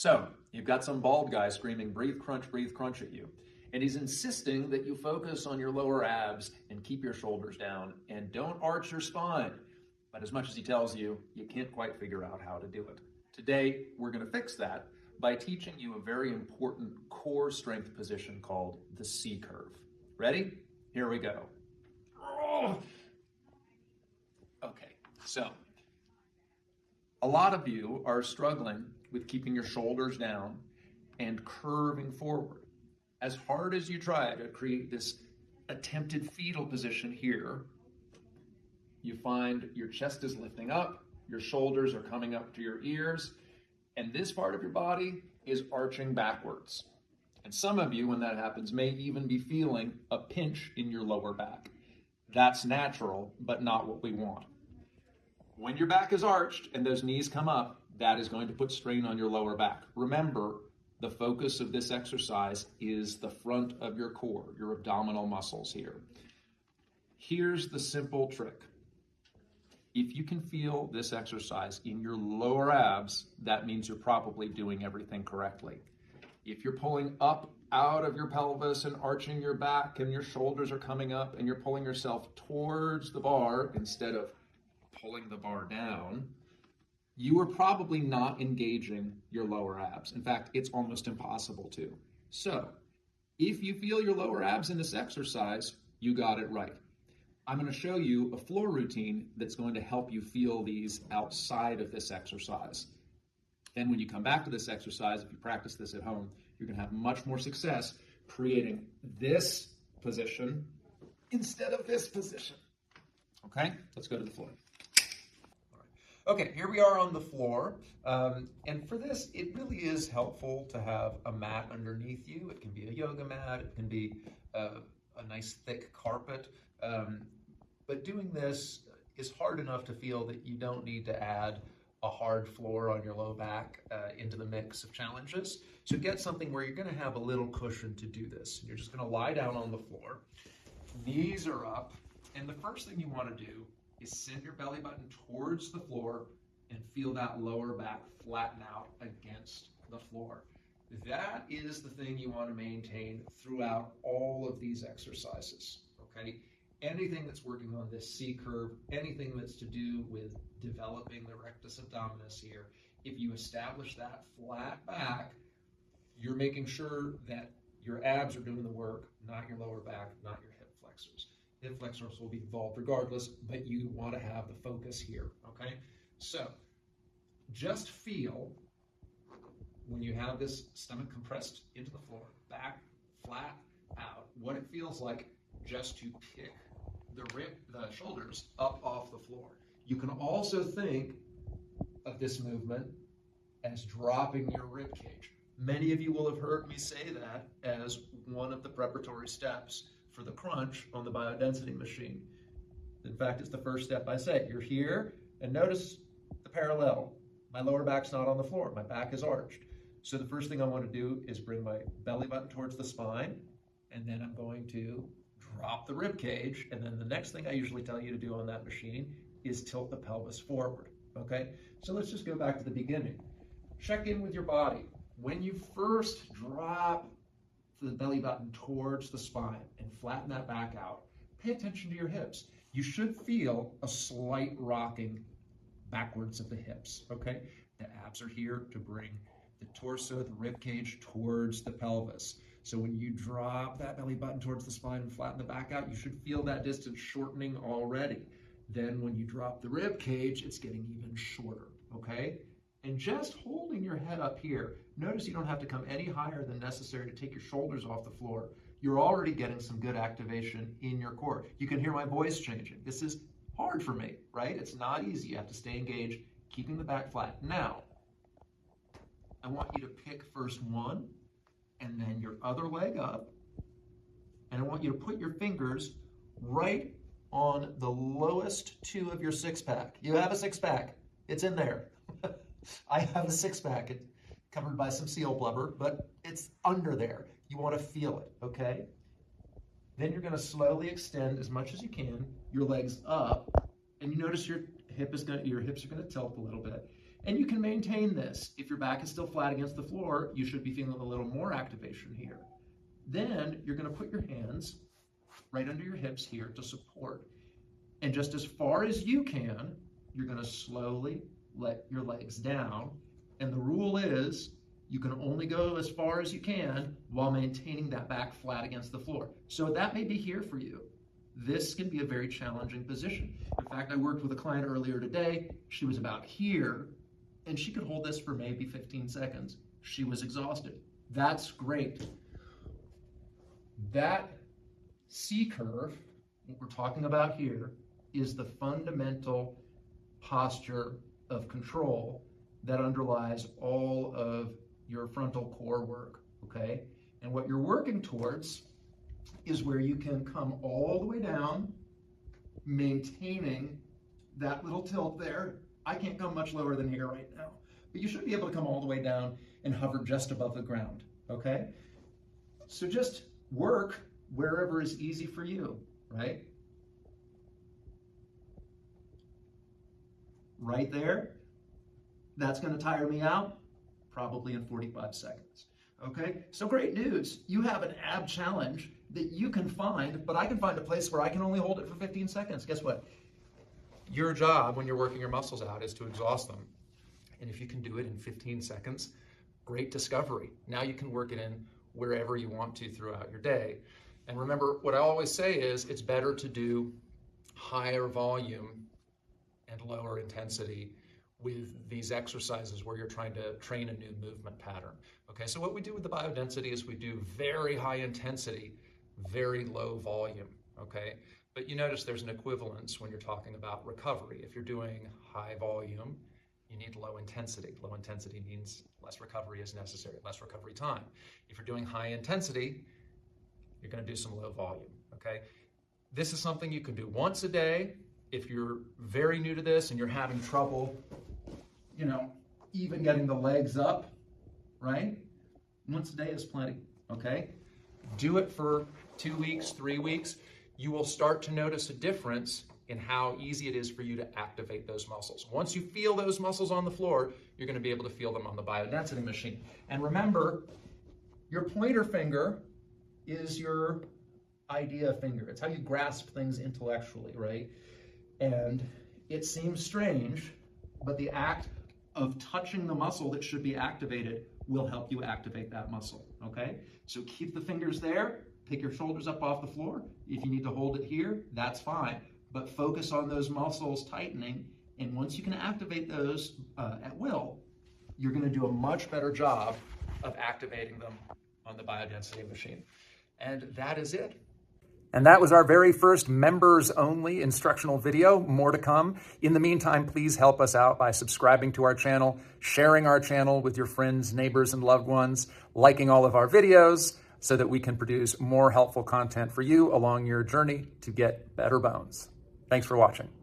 So, you've got some bald guy screaming, breathe, crunch at you. And he's insisting that you focus on your lower abs and keep your shoulders down and don't arch your spine. But as much as he tells you, you can't quite figure out how to do it. Today, we're going to fix that by teaching you a very important core strength position called the C curve. Ready? Here we go. Okay, so a lot of you are struggling with keeping your shoulders down and curving forward. As hard as you try to create this attempted fetal position here, you find your chest is lifting up, your shoulders are coming up to your ears, and this part of your body is arching backwards. And some of you, when that happens, may even be feeling a pinch in your lower back. That's natural, but not what we want. When your back is arched and those knees come up, that is going to put strain on your lower back. Remember, the focus of this exercise is the front of your core, your abdominal muscles here. Here's the simple trick. If you can feel this exercise in your lower abs, that means you're probably doing everything correctly. If you're pulling up out of your pelvis and arching your back and your shoulders are coming up and you're pulling yourself towards the bar instead of pulling the bar down, you are probably not engaging your lower abs. In fact, it's almost impossible to. So, if you feel your lower abs in this exercise, you got it right. I'm going to show you a floor routine that's going to help you feel these outside of this exercise. Then when you come back to this exercise, if you practice this at home, you're going to have much more success creating this position instead of this position. Okay, let's go to the floor. Okay, here we are on the floor, and for this, it really is helpful to have a mat underneath you. It can be a yoga mat, it can be a nice thick carpet, but doing this is hard enough to feel that you don't need to add a hard floor on your low back into the mix of challenges. So get something where you're going to have a little cushion to do this. You're just going to lie down on the floor, knees are up, and the first thing you want to do is send your belly button towards the floor and feel that lower back flatten out against the floor. That is the thing you want to maintain throughout all of these exercises, okay? Anything that's working on this C curve, anything that's to do with developing the rectus abdominis here, if you establish that flat back, you're making sure that your abs are doing the work, not your lower back, not your hip flexors. Hip flexors will be involved regardless, but you want to have the focus here, okay? So, just feel when you have this stomach compressed into the floor, back flat out, what it feels like just to pick the shoulders up off the floor. You can also think of this movement as dropping your rib cage. Many of you will have heard me say that as one of the preparatory steps for the crunch on the biodensity machine. In fact, it's the first step I say. You're here, and notice the parallel. My lower back's not on the floor. My back is arched. So the first thing I want to do is bring my belly button towards the spine, and then I'm going to drop the rib cage, and then the next thing I usually tell you to do on that machine is tilt the pelvis forward, okay? So let's just go back to the beginning. Check in with your body. When you first drop the belly button towards the spine and flatten that back out, pay attention to your hips. You should feel a slight rocking backwards of the hips, okay? The abs are here to bring the torso, the rib cage towards the pelvis. So when you drop that belly button towards the spine and flatten the back out, you should feel that distance shortening already. Then when you drop the rib cage, it's getting even shorter, okay? And just holding your head up here, notice you don't have to come any higher than necessary to take your shoulders off the floor. You're already getting some good activation in your core. You can hear my voice changing. This is hard for me, right? It's not easy. You have to stay engaged, keeping the back flat. Now, I want you to pick first one and then your other leg up. And I want you to put your fingers right on the lowest two of your six-pack. You have a six-pack. It's in there. I have a six-pack. It's covered by some seal blubber, but it's under there. You want to feel it, okay? Then you're going to slowly extend as much as you can, your legs up, and you notice your hips are going to tilt a little bit. And you can maintain this. If your back is still flat against the floor, you should be feeling a little more activation here. Then you're going to put your hands right under your hips here to support. And just as far as you can, you're going to slowly let your legs down. And the rule is you can only go as far as you can while maintaining that back flat against the floor. So that may be here for you. This can be a very challenging position. In fact, I worked with a client earlier today. She was about here, and she could hold this for maybe 15 seconds. She was exhausted. That's great. That C curve, what we're talking about here, is the fundamental posture of control that underlies all of your frontal core work, okay? And what you're working towards is where you can come all the way down, maintaining that little tilt there. I can't come much lower than here right now, but you should be able to come all the way down and hover just above the ground, okay? So just work wherever is easy for you, right? Right there, that's gonna tire me out, probably in 45 seconds, okay? So great news, you have an ab challenge that you can find, but I can find a place where I can only hold it for 15 seconds. Guess what? Your job when you're working your muscles out is to exhaust them. And if you can do it in 15 seconds, great discovery. Now you can work it in wherever you want to throughout your day. And remember, what I always say is it's better to do higher volume and lower intensity with these exercises where you're trying to train a new movement pattern. Okay, so what we do with the biodensity is we do very high intensity, very low volume, okay? But you notice there's an equivalence when you're talking about recovery. If you're doing high volume, you need low intensity. Low intensity means less recovery is necessary, less recovery time. If you're doing high intensity, you're gonna do some low volume, okay? This is something you can do once a day. If you're very new to this and you're having trouble, you know, even getting the legs up, right? Once a day is plenty, okay? Do it for 2 weeks, 3 weeks. You will start to notice a difference in how easy it is for you to activate those muscles. Once you feel those muscles on the floor, you're gonna be able to feel them on the biodensity machine. And remember, your pointer finger is your idea finger. It's how you grasp things intellectually, right? And it seems strange, but the act of touching the muscle that should be activated will help you activate that muscle, okay? So keep the fingers there, pick your shoulders up off the floor. If you need to hold it here, that's fine, but focus on those muscles tightening, and once you can activate those at will, you're gonna do a much better job of activating them on the biodensity machine. And that is it. And that was our very first members-only instructional video. More to come. In the meantime, please help us out by subscribing to our channel, sharing our channel with your friends, neighbors, and loved ones, liking all of our videos so that we can produce more helpful content for you along your journey to get better bones. Thanks for watching.